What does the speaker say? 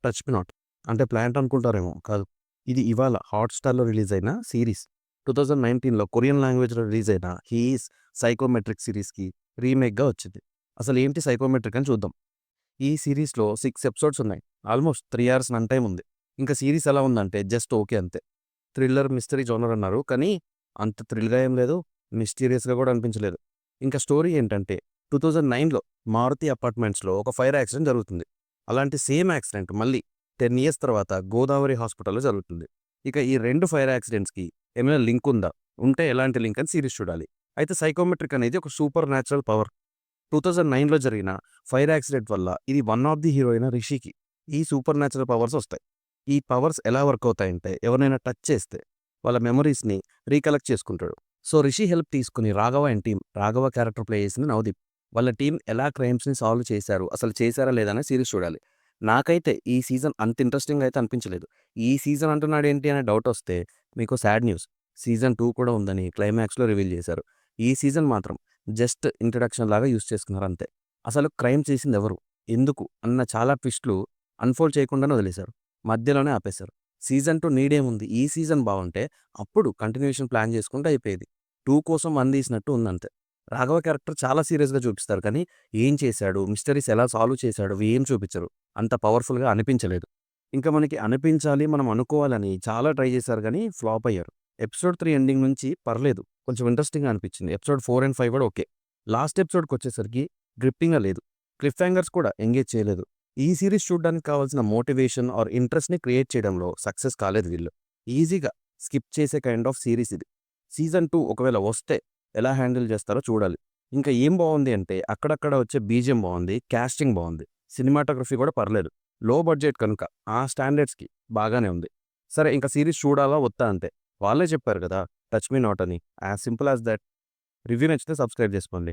Touch me not. అంటే plant అనుకుంటారేమో కాదు. ఇది ఇవాళ హాట్‌స్టార్‌లో రిలీజ్ అయిన సీరీస్. 2019లో కొరియన్ లాంగ్వేజ్‌లో రిలీజ్ అయిన 'హి ఈస్ సైకోమెట్రిక్' సీరీస్‌కి రీమేక్‌గా వచ్చింది. అసలేంటి సైకోమెట్రిక్ అని చూద్దాం. ఈ సీరీస్‌లో 6 ఎపిసోడ్స్ ఉన్నాయి. ఆల్మోస్ట్ 3 అవర్స్ రన్ టైమ్ ఉంది. ఇంకా సీరీస్ ఎలా ఉందంటే జస్ట్ ఓకే అంతే. థ్రిల్లర్, మిస్టరీ జోనర్ అన్నారు. కానీ అంత థ్రిల్‌గా ఏం లేదు. మిస్టీరియస్‌గా కూడా అనిపించలేదు. ఇంకా స్టోరీ ఏంటంటే 2009లో మారుతి అపార్ట్మెంట్స్‌లో ఒక ఫైర్ యాక్సిడెంట్ జరుగుతుంది. అలాంటి సేమ్ యాక్సిడెంట్ మళ్ళీ 10 ఇయర్స్ తర్వాత గోదావరి హాస్పిటల్‌లో జరుగుతుంది. ఇక ఈ 2 ఫైర్ యాక్సిడెంట్స్‌కి ఏమైనా లింక్ ఉందా? ఉంటే ఎలాంటి లింక్ అని సీరీస్ చూడాలి. అయితే సైకోమెట్రిక్ అనేది ఒక సూపర్ న్యాచురల్ పవర్. 2009లో జరిగిన ఫైర్ యాక్సిడెంట్ వల్ల ఇది వన్ ఆఫ్ ది హీరో అయిన రిషికి ఈ సూపర్ న్యాచురల్ పవర్స్ వస్తాయి. ఈ పవర్స్ ఎలా వర్క్ అవుతాయంటే ఎవరినైనా టచ్ చేస్తే వాళ్ళ మెమరీస్‌ని రీకలెక్ట్ చేసుకుంటాడు. సో, రిషి హెల్ప్ తీసుకొని Raghava and team, Raghava character play చేసింది నవదీప్. వాళ్ళ టీమ్ ఎలా క్రైమ్స్‌ని సాల్వ్ చేశారు, అసలు చేశారా లేదా అనే సీరీస్ చూడాలి. నాకైతే ఈ సీజన్ అంత ఇంట్రెస్టింగ్‌గా అయితే అనిపించలేదు. ఈ సీజన్ అంటున్నాడేంటి అనే డౌటొస్తే మీకు సాడ్ న్యూస్. సీజన్ 2 కూడా ఉందని క్లైమాక్స్‌లో రివీల్ చేశారు. ఈ సీజన్ మాత్రం జస్ట్ ఇంట్రడక్షన్ లాగా యూజ్ చేసుకున్నారంతే. అసలు క్రైమ్ చేసిందెవరు? ఎందుకు? అన్న చాలా ట్విస్ట్‌లు అన్‌ఫోల్డ్ చేయకుండానే వదిలేశారు. మధ్యలోనే ఆపేశారు. సీజన్ 2 నీడేముంది? ఈ సీజన్ బావుంటే అప్పుడు కంటిన్యూయేషన్ ప్లాన్ చేసుకుంటే అయిపోయేది. 2 కోసం 1 తీసినట్టు ఉందంతే. రాఘవ క్యారెక్టర్ చాలా సీరియస్‌గా చూపిస్తారు కానీ, ఏం చేశాడు? మిస్టరీస్ ఎలా సాల్వ్ చేశాడు? అవి ఏం చూపించరు. అంత పవర్‌ఫుల్‌గా అనిపించలేదు. ఇంకా మనకి అనిపించాలి, మనం అనుకోవాలని చాలా ట్రై చేశారు గానీ ఫ్లాప్ అయ్యారు. ఎపిసోడ్ 3 ఎండింగ్ నుంచి పర్లేదు. కొంచెం ఇంట్రెస్టింగ్‌గా అనిపించింది. ఎపిసోడ్ 4 అండ్ 5 కూడా ఓకే. లాస్ట్ ఎపిసోడ్‌కొచ్చేసరికి గ్రిప్పింగ్‌గా లేదు. క్లిఫ్ హ్యాంగర్స్ కూడా ఎంగేజ్ చేయలేదు. ఈ సీరీస్ చూడడానికి కావాల్సిన మోటివేషన్ ఆర్ ఇంట్రెస్ట్‌ని క్రియేట్ చేయడంలో సక్సెస్ కాలేదు వీళ్ళు. ఈజీగా స్కిప్ చేసే కైండ్ ఆఫ్ సీరీస్ ఇది. సీజన్ 2 ఒకవేళ వస్తే ఎలా హ్యాండిల్ చేస్తారో చూడాలి. ఇంకా ఏం బావుంది అంటే అక్కడక్కడ వచ్చే బీజీఎం బావుంది. కాస్టింగ్ బావుంది. సినిమాటోగ్రఫీ కూడా పర్లేదు. లో బడ్జెట్ కనుక ఆ స్టాండర్డ్స్‌కి బాగానే ఉంది. సరే ఇంక సీరీస్ చూడాలా? వద్దా? అంతే. వాళ్ళే చెప్పారు గదా! టచ్ మీ నాట్ అని. As simple as that. Review నచ్చితే సబ్స్క్రైబ్ చేసుకోండి.